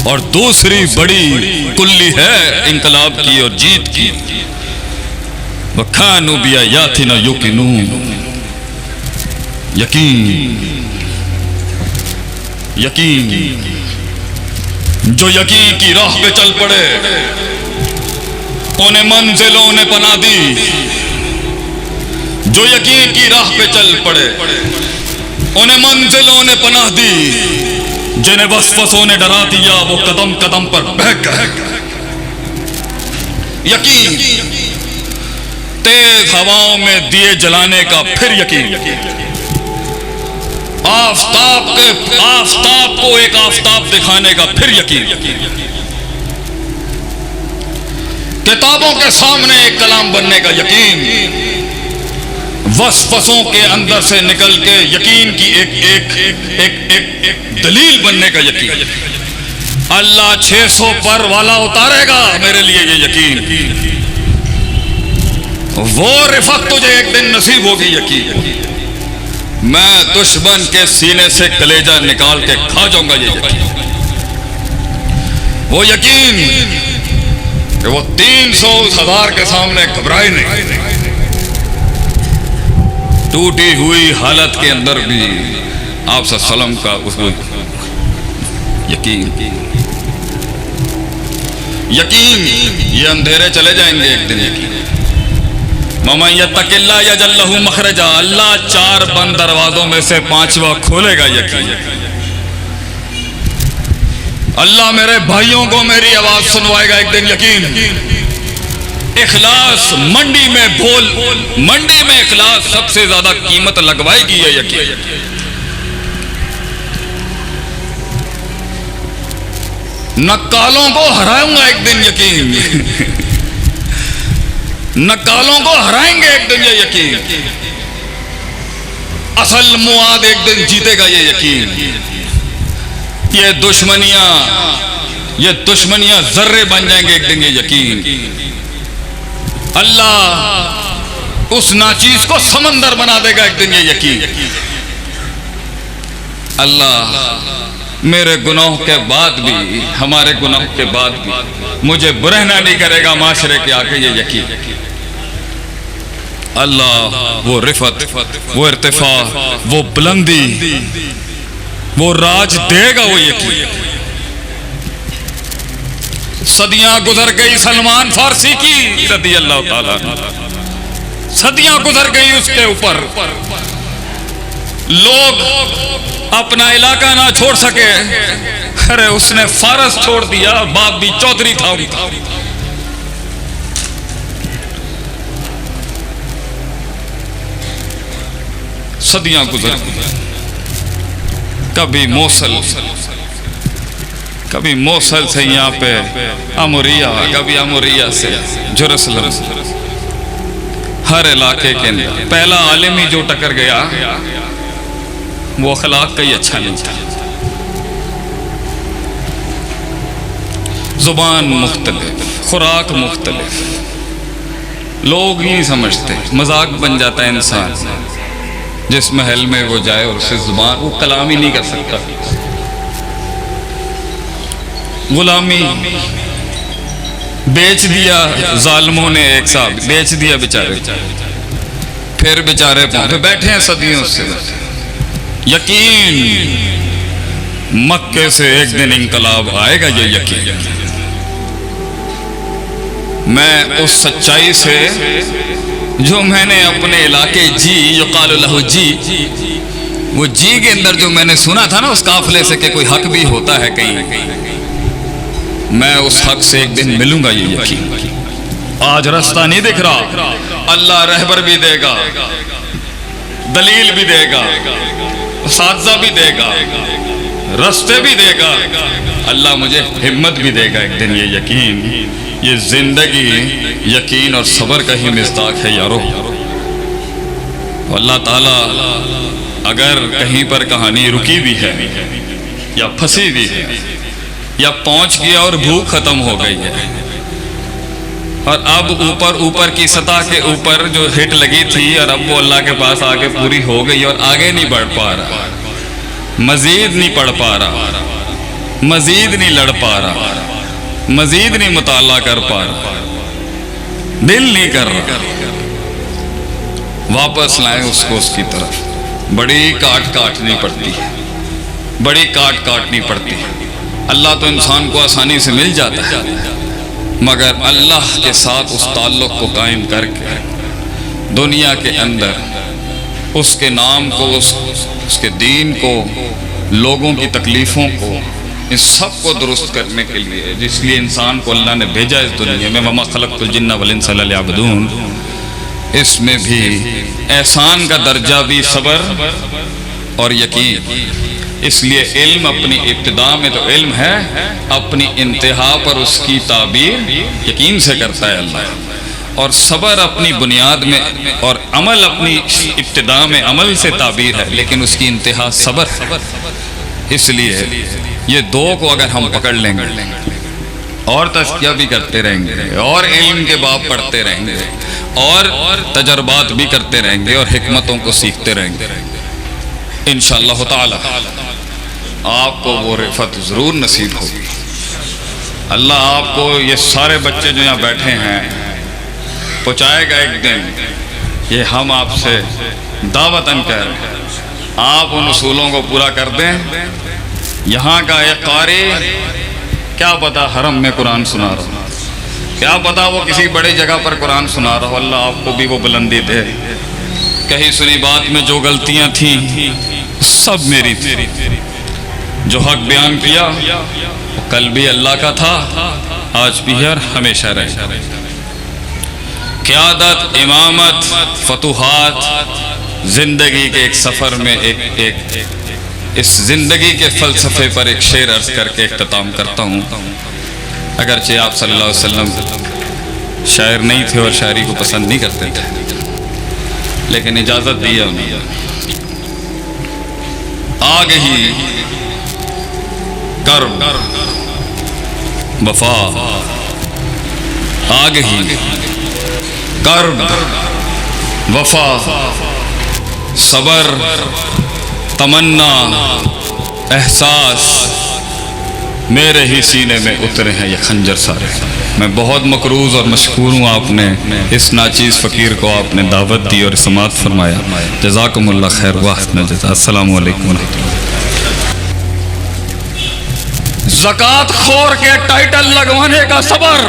اور دوسری بڑی کلی ہے انقلاب کی اور جیت کی، وَكَانُوا بِآيَاتِنَا يُوقِنُونَ، یقین جو یقین کی راہ پہ چل پڑے انہیں منزلوں نے پناہ دی، جو یقین کی راہ پہ چل پڑے انہیں منزلوں نے پناہ دی، جنہیں وسوسوں نے ڈرا دیا وہ قدم قدم پر بہک گئے۔ یقین تیز ہواؤں میں دیے جلانے کا، پھر یقین آفتاب کو ایک آفتاب دکھانے کا، پھر یقین کتابوں کے سامنے ایک کلام بننے کا یقین، وسوسوں کے اندر سے نکل کے یقین کی ایک دلیل بننے کا یقین۔ اللہ 600 پر والا اتارے گا میرے لیے یہ یقین، وہ رفعت تجھے ایک دن نصیب ہوگی یقین، میں دشمن کے سینے سے کلیجہ نکال کے کھا جاؤں گا یہ یقین، وہ یقین کہ وہ 300,000 کے سامنے گھبرائے نہیں، ٹوٹی ہوئی حالت کے اندر بھی آپ صلی اللہ علیہ وسلم کا اس یقین یہ اندھیرے چلے جائیں گے ایک دن یقین۔ وَمَن يَتَّقِ اللَّهَ يَجْعَل لَّهُ مَخْرَجًا، اللہ 4 بند دروازوں میں سے 5واں کھولے گا یقین۔ اللہ میرے بھائیوں کو میری آواز سنوائے گا ایک دن یقین۔ اخلاص منڈی میں اخلاص سب سے زیادہ قیمت لگوائے گی یہ یقین۔ نکالوں کو ہراؤں گا ایک دن یقین، نکالوں کو ہرائیں گے ایک دن یہ یقین، اصل معاد ایک دن جیتے گا یہ یقین۔ یہ دشمنیاں ذرے بن جائیں گے ایک دن یہ یقین۔ اللہ اس ناچیز کو سمندر بنا دے گا ایک دن یہ یقین۔ اللہ میرے گناہ کے بعد بھی، ہمارے گناہ کے بعد بھی مجھے برہنہ نہیں کرے گا معاشرے کے آگے یہ یقین۔ اللہ وہ رفعت، وہ ارتفاع، وہ بلندی، وہ راج دے گا وہ یقین۔ صدیاں گزر گئی سلمان فارسی کی رضی اللہ تعالیٰ، صدیاں گزر گئی اس کے اوپر، لوگ اپنا علاقہ نہ چھوڑ سکے، ارے اس نے فارس چھوڑ دیا، باپ بھی چودھری تھا ان کا۔ صدیاں گزر گئی، کبھی موصل سے یہاں پہ اموریہ، کبھی اموریہ سے جرسلم، ہر علاقے کے اندر پہلا عالم ہی جو ٹکر گیا وہ اخلاق کا ہی اچھا نہیں تھا۔ زبان مختلف، خوراک مختلف، لوگ نہیں سمجھتے، مذاق بن جاتا ہے انسان جس محل میں وہ جائے اور اسے زبان، وہ کلام ہی نہیں کر سکتا۔ غلامی بیچ دیا ظالموں نے، ایک صاحب بیچ دیا بیچارے، پھر بیچارے پہ بیٹھے ہیں صدیوں سے۔ یقین مکے سے ایک دن انقلاب آئے گا یہ یقین۔ میں اس سچائی سے جو میں نے اپنے علاقے یقال لہ وہ کے اندر جو میں نے سنا تھا نا اس قافلے سے کہ کوئی حق بھی ہوتا ہے کہیں، میں اس حق سے ایک دن ملوں گا یہ یقین۔ آج رستہ نہیں دکھ رہا، اللہ رہبر بھی دے گا، دلیل بھی دے گا، اساتذہ بھی دے گا، رستے بھی دے گا، اللہ مجھے ہمت بھی دے گا ایک دن یہ یقین۔ یہ زندگی یقین اور صبر کا ہی مصداق ہے یارو۔ اللہ تعالیٰ اگر کہیں پر کہانی رکی بھی ہے یا پھنسی بھی ہے یا پہنچ گیا اور بھوک ختم ہو گئی ہے اور اب اوپر کی سطح کے اوپر جو ہٹ لگی تھی اور اب وہ اللہ کے پاس آگے پوری ہو گئی اور آگے نہیں بڑھ پا رہا، مزید نہیں پڑھ پا رہا، مزید نہیں لڑ پا رہا، مزید نہیں مطالعہ کر پا رہا، دل نہیں کر رہا، واپس لائیں اس کو اس کی طرف. بڑی کاٹ کاٹنی پڑتی ہے، بڑی کاٹ کاٹنی پڑتی ہے. اللہ تو انسان کو آسانی سے مل جاتا ہے، مگر اللہ کے ساتھ اس تعلق کو قائم کر کے دنیا کے اندر اس کے نام کو، اس کے دین کو، لوگوں کی تکلیفوں کو، اس سب کو درست کرنے کے لیے جس لیے انسان کو اللہ نے بھیجا اس دنیا میں، وَمَا خَلَقْتُ الْجِنَّ وَالْإِنسَ إِلَّا لِيَعْبُدُونِ، اس میں بھی احسان کا درجہ بھی صبر اور یقین. اس لیے علم اپنی ابتدا میں تو علم ہے، اپنی انتہا پر اس کی تعبیر یقین سے کرتا ہے اللہ. اور صبر اپنی بنیاد میں اور عمل اپنی ابتدا میں عمل سے تعبیر ہے، لیکن اس کی انتہا صبر ہے. اس لیے یہ دو کو اگر ہم پکڑ لیں گے اور تزکیہ بھی کرتے رہیں گے اور علم کے باب پڑھتے رہیں گے اور تجربات بھی کرتے رہیں گے اور حکمتوں کو سیکھتے رہیں گے، انشاءاللہ تعالی آپ کو وہ رفعت ضرور نصیب ہوگی. اللہ آپ کو یہ سارے بچے جو یہاں بیٹھے ہیں پہنچائے گا ایک دن. یہ ہم آپ سے دعوتاً کہہ رہے ہیں، آپ ان اصولوں کو پورا کر دیں. یہاں کا ایک قاری کیا پتا حرم میں قرآن سنا رہا ہو، کیا پتا وہ کسی بڑی جگہ پر قرآن سنا رہا ہو. اللہ آپ کو بھی وہ بلندی دے. کہیں سنی بات میں جو غلطیاں تھیں سب میری تھی، جو حق بیان کیا وہ کل بھی اللہ کا تھا، آج بھی ہے اور ہمیشہ رہے. قیادت، امامت، فتوحات زندگی کے ایک سفر میں ایک اس زندگی کے فلسفے پر ایک شعر عرض کر کے اختتام کرتا ہوں. اگرچہ آپ صلی اللہ علیہ وسلم شاعر نہیں تھے اور شاعری کو پسند نہیں کرتے تھے، لیکن اجازت دی ہے انہوں نے. آگ ہی کرب وفا، آگ ہی کرب وفا، صبر، تمنا، احساس، میرے ہی سینے میں اترے ہیں یہ خنجر سارے. میں بہت مقروض اور مشکور ہوں، آپ نے اس ناچیز فقیر کو آپ نے دعوت دی اور سماعت فرمایا. جزاکم اللہ خیر واحسن جزا. السلام علیکم ورحمۃ اللہ. زکوٰۃ خور کے ٹائٹل لگوانے کا صبر،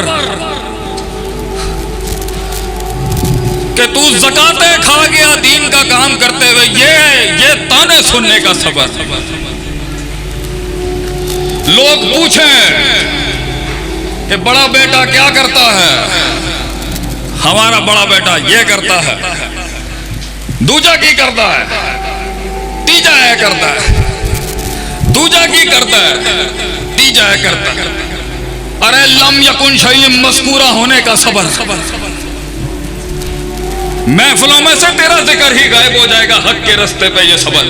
کہ تو زکاتیں کھا گیا دین کا کام کرتے ہوئے، یہ تانے سننے کا صبر. لوگ پوچھیں کہ بڑا بیٹا کیا کرتا ہے، ہمارا بڑا بیٹا یہ کرتا ہے، دوجا کی کرتا ہے، تیجا یہ کرتا ہے، دوجا کی کرتا ہے، تیجا یہ کرتا ہے. ارے لم یکن شیء مذکورہ ہونے کا صبر. محفلوں میں سے تیرا ذکر ہی غائب ہو جائے گا، حق کے رستے پہ یہ صبر.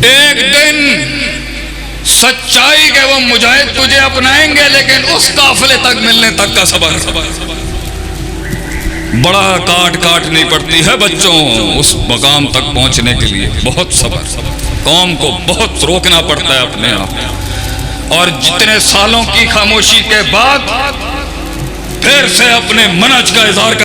ایک دن سچائی کے وہ مجاہد تجھے اپنائیں گے، لیکن اس قافلے تک ملنے تک کا صبر. بڑا کاٹ کاٹنی پڑتی ہے بچوں اس مقام تک پہنچنے کے لیے. بہت صبر، قوم کو بہت روکنا پڑتا ہے اپنے آپ. اور جتنے سالوں کی خاموشی کے بعد پھر سے اپنے منہج کا اظہار